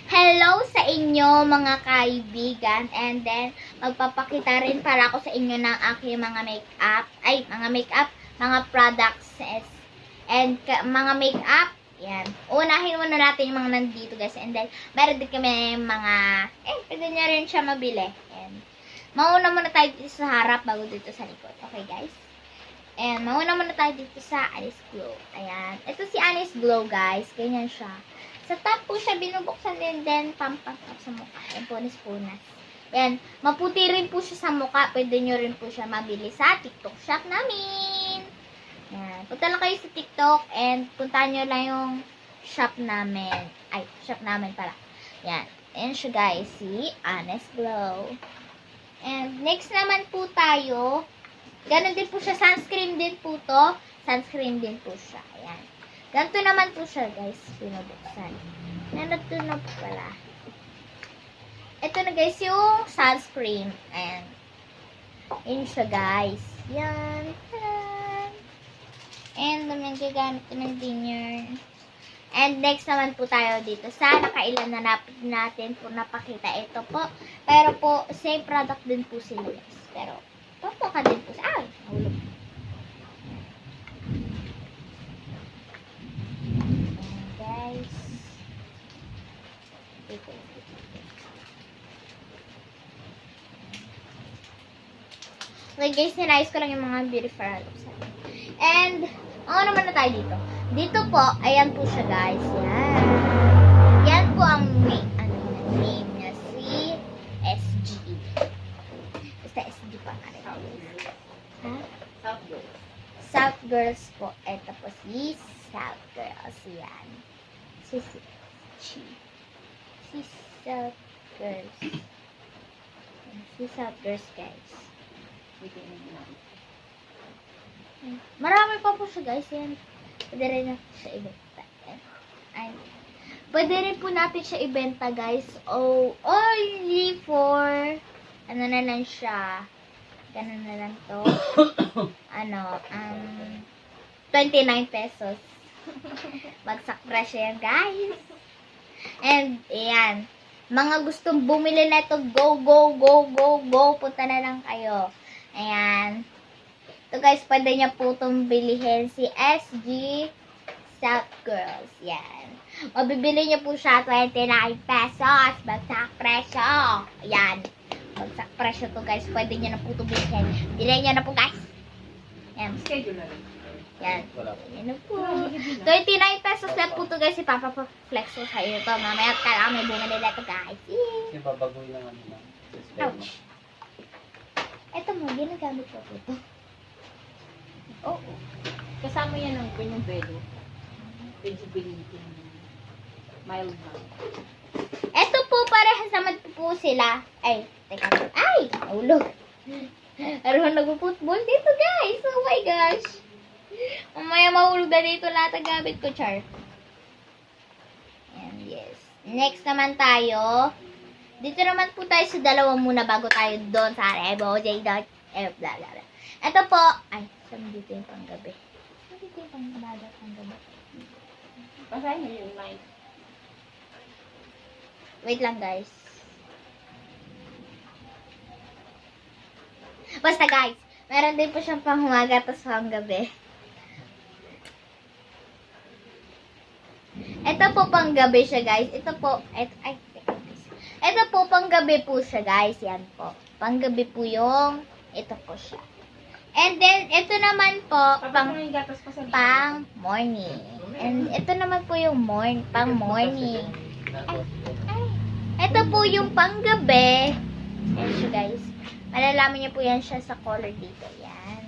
Hello sa inyo mga kaibigan, and then magpapakita rin para ako sa inyo ng aking mga mga products and mga makeup. Yan. Unahin muna natin yung mga nandito guys, and then meron din kami mga, pwede nyo rin siya mabili. And mauna muna tayo dito sa harap bago dito sa likod. Okay guys? And mauna muna tayo dito sa Anis Glow. Ayan. Ito si Anis Glow guys. Ganyan siya. Sa top po siya binubuksan din, then pampak sa mukha. Ayan, punas-punas. Ayan, maputi rin po siya sa mukha. Pwede nyo rin po siya mabili sa TikTok shop namin. Ayan, punta lang kayo sa TikTok and puntahan nyo lang yung shop namin. Ay, shop namin pala. Ayan, ayan siya guys, si Honest Glow. And next naman po tayo, ganun din po siya, sunscreen din po to. Sunscreen din po siya. Ayan. Ganito naman po siya, guys, pinabuksan. Nandito na po pala. Ito na, guys, yung sunscreen. And, yun siya, guys. Yan. And, naman gagamit ko ng dinner. And, next naman po tayo dito. Sa nakailan na natin po napakita. Ito po. Pero po, same product din po sila, guys. Pero, papuka din po. Ay, nahulog. Okay guys, ninayos ko lang yung mga beauty products. And, ano naman na tayo dito? Dito po, ayan po siya guys. Yan. Yan po ang name niya, si SG. Basta SG pa nga rin. Ha? South Girls. South Girls po. Ito po si South Girls. Yan. Si South Girls. Si South Girls guys. Marami pa po siya guys. Yan. Pwede rin natin siya ibenta. Ay. Pwede rin po natin siya ibenta guys. Oh, only for ano na lang siya. Ganun na lang to. 29 pesos. Bagsak presyo yan guys. And ayan. Mga gustong bumili na ito, go. Punta na lang kayo. Ayan. Ito guys, pwede niya po itong bilihin si SG South Girls. Yan. Mabibili niyo po siya 29 pesos. Bagsak presyo. Ayan. Bagsak presyo to guys. Pwede niyo na po itong bilihin. Bilhin niyo na po guys. Ayan. Schedule na lang. Yan. Yan na po. 29 pesos na po to guys. Ipapapaflex ko sa iyo to. Mamaya kailangan may bumili na to guys. Kasi babagoy lang ano lang. Ouch. Ito mo, ginagamit ko po ito. Oo. Kasama yan ng Pinobelo. Visibility. Mild man. Ito po, parehas naman po sila. Ay, teka. Ay! Naulog. Aroon nag-football dito guys. Oh my gosh. Mamaya mahulog na dito lahat ang gamit ko, char. And yes. Next naman tayo. Dito naman po tayo sa dalawa muna bago tayo doon sa Rebo, bla bla bla. Ito po. Ay, saan dito yung panggabi? Saan dito yung panggabi? Basahin niyo yung night. Wait lang guys. Basta guys, meron din po siyang panghumaga tapos panggabi. Ito po panggabi siya guys. Ito po, ito po panggabi po siya guys. Yan po. Panggabi po yung, ito po siya. And then, ito naman po, pang morning. And ito naman po yung pang morning. Ito po yung panggabi. Yan siya guys. Malalaman niyo po yan siya sa color dito. Yan.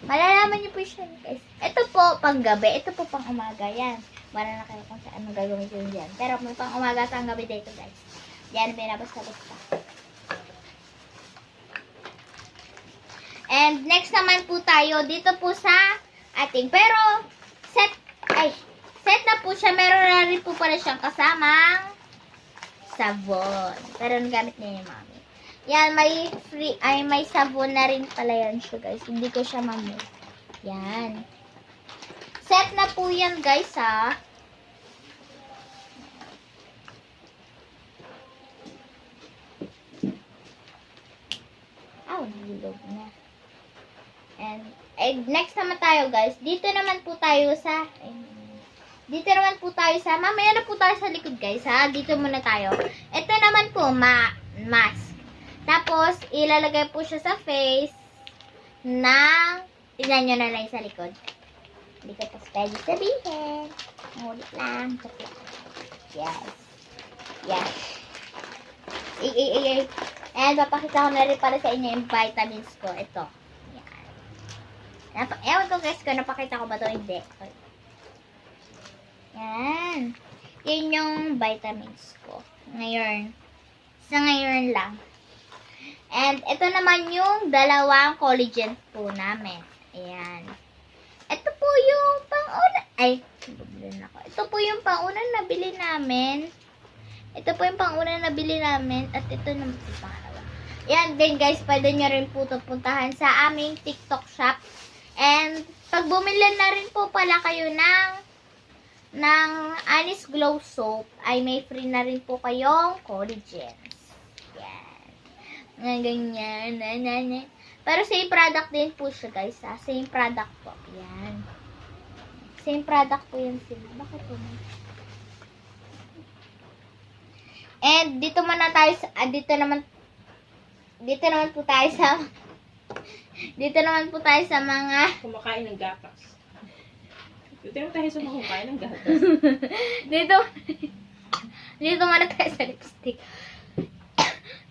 Malalaman niyo po siya guys. Ito po panggabi. Ito po pang umaga. Yan. Wala na kayo kung saan anong gagawin dyan. Pero may pang umaga sa gabi dito guys. Yan. Binabas-labas pa. And next naman po tayo dito po sa ating. Pero set na po siya. Meron na rin po pala siyang kasamang sabon. Pero nagamit niya yung mami. Yan, may sabon na rin pala yan siya guys. Hindi ko siya mamit. Yan. Set na po yan guys ha. next naman tayo, guys. Dito naman po tayo sa mamaya na po tayo sa likod, guys, ha. Dito muna tayo. Ito naman po mask. Tapos ilalagay po siya sa face ng tignan nyo na lang sa likod. Hindi ko pa pwede sabihin. Ngulit lang. Yes. Yes. And papakita ko na rin para sa inyo yung vitamins ko. Ito. Yan. Ewan ko guys kung napakita ko ba ito. Hindi. Okay. Yan. Yan yung vitamins ko. Ngayon. Sa ngayon lang. And ito naman yung dalawang collagen po namin. Ayan. Ito po yung pang-una. Ay, ito po yung pang-una na bili namin. Ito po yung pang-una na bili namin. At ito naman yung pangalawa. Yan din guys, pwede nyo rin po ito puntahan sa aming TikTok shop. And pag bumili na rin po pala kayo ng Anis Glow Soap, ay may free na rin po kayong collagens. Yan. Ganyan. Pero same product din po siya guys. Ha? Same product po. Yan. Same product po yun sila. Bakit po? And dito naman po tayo sa mga Kumakain ng gatas. Dito naman tayo sa mga kumakain ng gatas. dito muna tayo sa lipstick.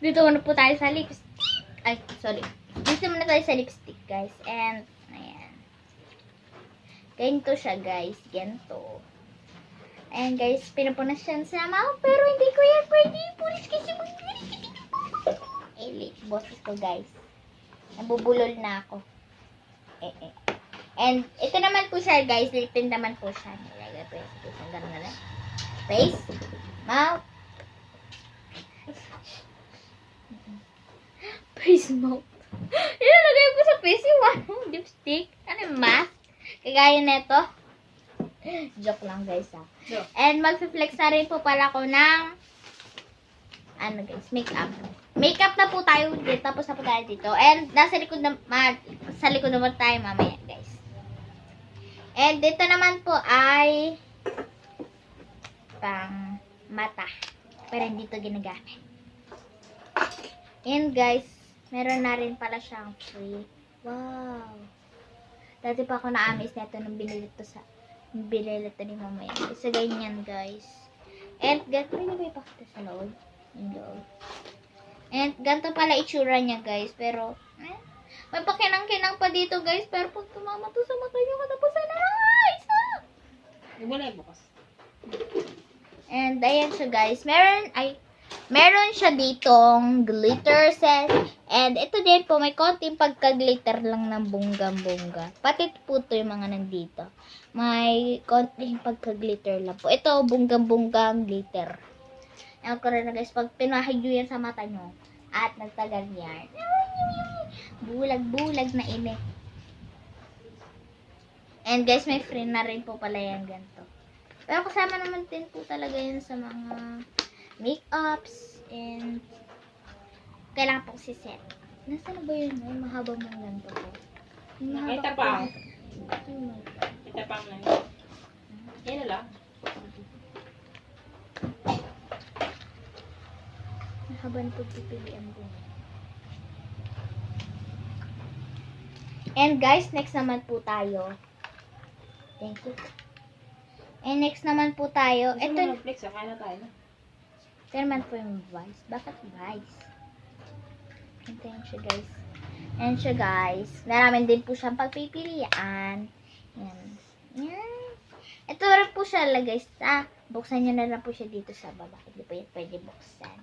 Dito muna po tayo sa lipstick. Ay, sorry. Dito muna tayo sa lipstick, guys. And ayan. Ganito siya, guys. Ganito. Ayan guys, pinupunas siya sa mouth, pero hindi ko yan pwede. Pulis kasi late boses ko guys. Nabubulol na ako. And ito naman po siya guys, lipin naman po siya. Nilagay po yung face. Ang gano'n na lang. Face, mouth. Face, mouth. Ilalagay ko sa face yung lipstick. Ano yung mask? Kagaya neto. Joke lang guys ha. And mag-flex na rin po pala ko ng makeup. Makeup na po tayo dito. Tapos na po tayo dito. And nasa likod sa likod naman tayo mamaya guys. And dito naman po ay pang mata. Pero hindi ito ginagamit. And guys, meron na rin pala siyang free. Wow. Dati pa ako na-amaze na ito nung binili ito ni mamaya. So, ganyan, guys. And, ganito na ba ipakita sa loob? Yung loob. And, ganito pala itsura niya, guys. Pero, may pakinang-kinang pa dito, guys. Pero, pag tumama to sa mata niyo, katapusan na lang, guys. Yung wala bukas. And, ayan siya, guys. Meron siya ditong glitter set. And, ito din po, may konting pagka-glitter lang ng bonggang-bongga. Pati po ito yung mga nandito. May konting pagka-glitter lang po. Ito, bonggang-bonggang glitter. Ewan ko rin na guys, pag pinahid nyo yan sa mata nyo, at nagtagal yan, bulag-bulag na init. And guys, may free na rin po pala yan ganito. Pero kasama naman din po talaga yan sa mga makeups and kailangan po siset. Nasaan na ba yun? May mahabang mga ganito po. Ito pa. Ito pa na yun. Yan na lang. Mahabang po pipilian ko. And guys, next naman po tayo. Thank you. And next naman po tayo. Ito Ito na flex. Kaya na tayo na. ito naman po yung Vice. Bakit Vice? Ito yun siya guys. Ayan siya guys. Maraming din po siyang pagpipilian. Yan. Yan. Ito rin po siya guys. Buksan nyo na lang po siya dito sa baba. Hindi po yan pwede buksan.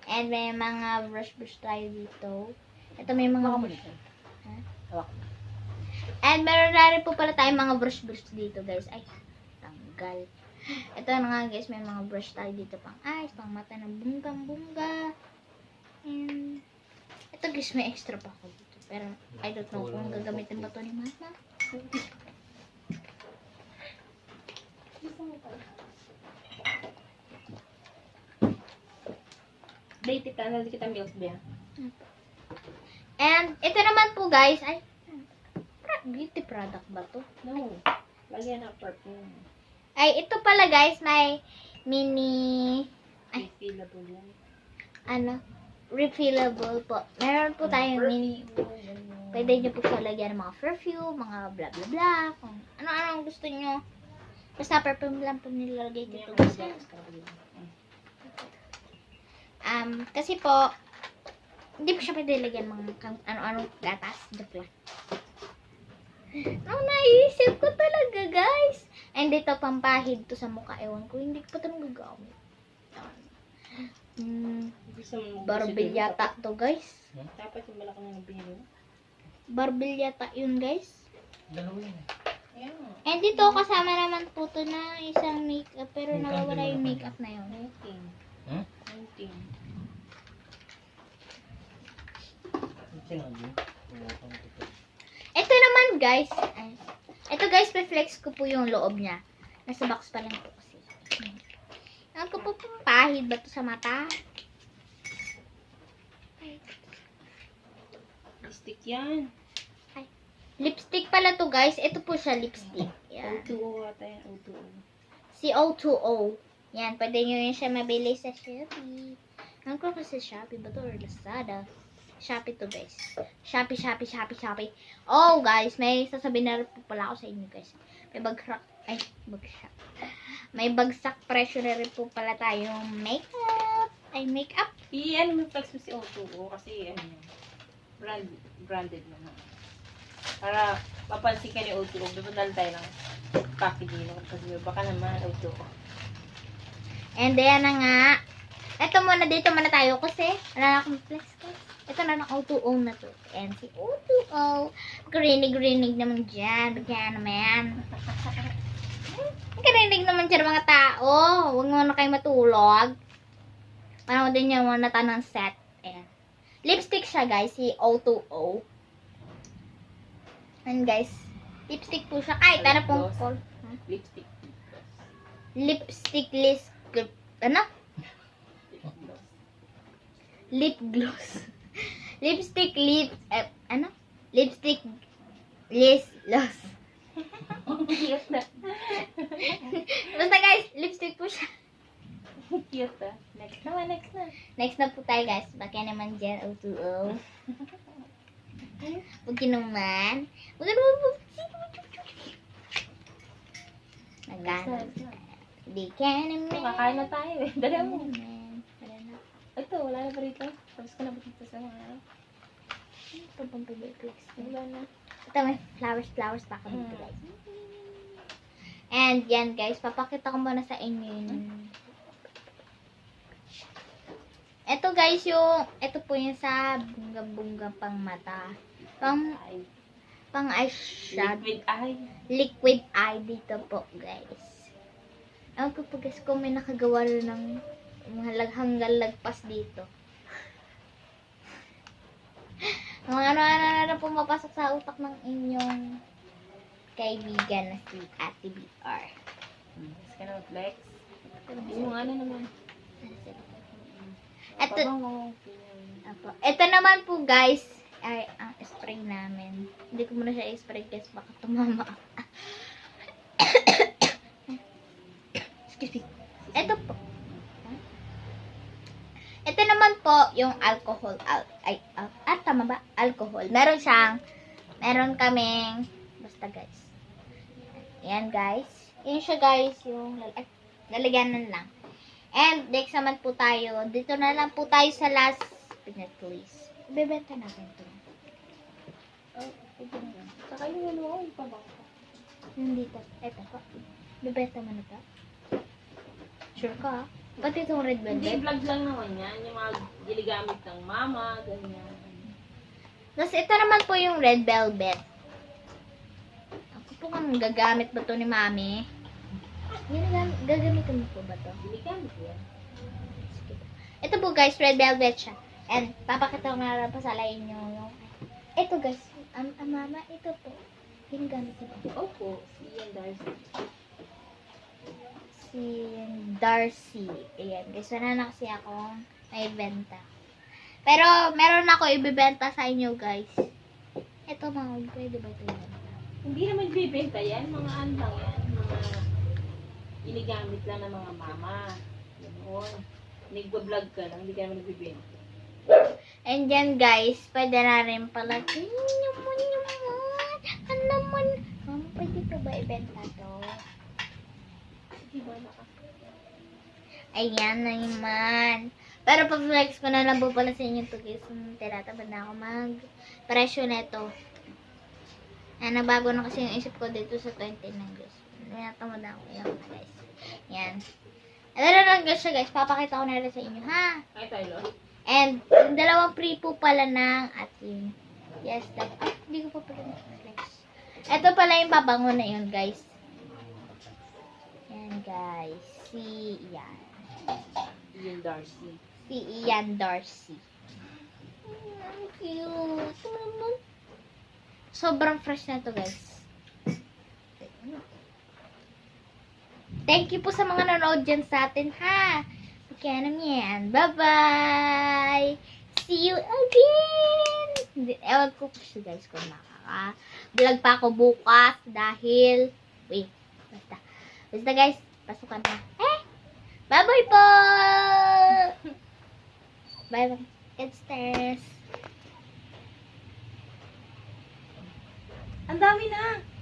And may mga brush tayo dito. Ito may mga brush. Ha? And meron na rin po pala tayong mga brush dito guys. Ay, tanggal. Ito na nga guys, may mga brush tayo dito pang eyes, pang mata ng bunggang-bungga. And ito guys, may extra pa ako dito. Pero I don't know kung gagamitin ba ito ni Mama. Date ka na kita milk ba? And ito naman po guys, ay Beauty product ba to? No. Lagyan ng perfume. Ay, ito pala guys, may mini, Refillable yan. refillable po. Meron po tayong mini, pwede nyo po siya lagyan ng mga perfume, mga bla bla bla, kung ano-ano ang gusto nyo. Basta perfume lang po nilalagay dito. Kasi po, hindi po siya pwede lagyan mga ano-ano gatas. Joke lang. Ang naisip ko talaga, guys. And ito, pampahid to sa mukha. Ewan ko, hindi ko pa ito nagagamit. Barbil yata to, guys. Dapat yung malaki na nabili. Barbil yata yun, guys. Dalawa yun eh. Ayan. And dito, kasama naman po to na isang makeup. Pero nawawala yung makeup na yun. 19. Hmm? 19. Sinabi. Wala kang tuto. Ito naman, guys. Ito, guys, reflex ko po yung loob niya. Nasa box pa lang po kasi. Ang ko po, pahid ba to sa mata? Lipstick yan. Lipstick pala to, guys. Ito po siya, lipstick. Yan. O2O ata yan. O2O. CO2O. Yan, pwede nyo yun siya mabili sa Shopee. Ang ko sa Shopee ba to or Lazada? Shopee to, guys. Shopee. Oh, guys, may sasabihin na rin po pala ako sa inyo, guys. May bagsak. May bagsak presyo na rin po pala tayong makeup. Makeup. I-ano mo flex mo si O2O kasi ano yun. Branded naman. Para mapansin ka ni O2O. Bibundal tayo ng packaging. Kasi baka naman O2O. And then na nga. Ito muna, dito muna tayo kasi wala na akong flex, guys. Ito na ng O2O na to. And si O2O. Grinig naman dyan. Bigyan naman. Grinig naman dyan mga tao. Huwag mo na kayo matulog. Parang din yung mga natanong set. Ayan. Lipstick siya, guys. Si O2O. And guys, lipstick po siya. Kahit ano pong call. Lipstick. Lipstick list. Ano? Lip gloss. Lipstick lip. Ano? Lipstick list gloss. Cute na. Basta guys, lipstick po siya. Cute na. Next na. Next na po tayo guys. Baka naman dyan, O2O. Huwag naman. Nagana. Di ka naman. Kakain na tayo eh. Dali mo. Wala na. Ito, wala na pa rito. Tapos ko na ba dito sa mga Ito pang pag-flex. wala na. Ito may flowers pa ako dito guys. And yan guys, papakita ko muna sa inyo yun. Ito guys ito po yung sa bunga-bunga pang mata. Pang eyeshadow. Liquid eye. Liquid eye dito po guys. Ewan ko po guys kung may nakagawa rin ng hanggang lagpas dito. Mga ano na pumapasok sa utak ng inyong kaibigan na si Ate BR. Tapos ka na flex. Yung ano naman. Ito naman po guys, ay ang spray namin. Hindi ko muna siya i-spray guys, baka tumama. Excuse me. Ito po. Ito naman po yung alcohol. Tama ba? Alcohol. Meron kaming, basta guys. Ayan guys. Yun siya guys, yung lalagyanan lang. And next naman po tayo. Dito na lang po tayo sa last pinat please. Ibebenta natin ito. Saka yung ano, yung pabangko. Yung dito. Ito po. Ibebenta mo na ito. Sure ka? Pati itong red Hindi, velvet. vlog lang naman yan. Yung mga giligamit ng mama, ganyan. Tapos ito naman po yung red velvet. Ako po kung gagamit ba ito ni mami. Gagamitin mo po ba ito? Giligamit yan. Ito po guys, red velvet siya. And papakita ko nga lang pa sa inyo yung... Ito guys, mama, ito po. Ginagamit niyo po. Opo, si Ian Darcy. Si Darcy. Ayan guys, wala na kasi akong may benta. Pero meron ako ibibenta sa inyo guys. Ito mga, pwede ba ito ibenta? Hindi naman bibenta yan. Mga ano lang yan. Mga inigamit lang ng mga mama. Ganoon. Nagbablog ka lang. Hindi ka naman nagbibenta. And yan guys, pwede na rin pala. Ano naman? Mama, pwede ko ba ibenta to? Sige ba na ka? Ayan na naman. Pero pag-flex ko na lang po pala sa inyo to guys. Tinatabad na ako mag-presyo neto. Ayan, nabago na kasi yung isip ko dito sa 29 guys. Tinatamad na ako. Ayan guys. Yan. Ano lang guys siya guys. Papakita ko na rin sa inyo ha. Ay, tayo. And yung dalawang free po pala ng ating. Yes, that. Ay, hindi ko pa pala na-flex. Ito pala yung babango na yun guys. Yan guys. Si Ian. Yung Darcy. Si Ian Darcy. Ang cute. Sobrang fresh na to guys. Thank you po sa mga nanonood dyan sa atin ha. Kaya naman yan. Bye-bye. See you again. Ewan ko kasi guys kung makaka-vlog pa ako bukas dahil wait. Basta guys, pasukan na. Bye-bye po. Bye-bye. It's Ang dami na!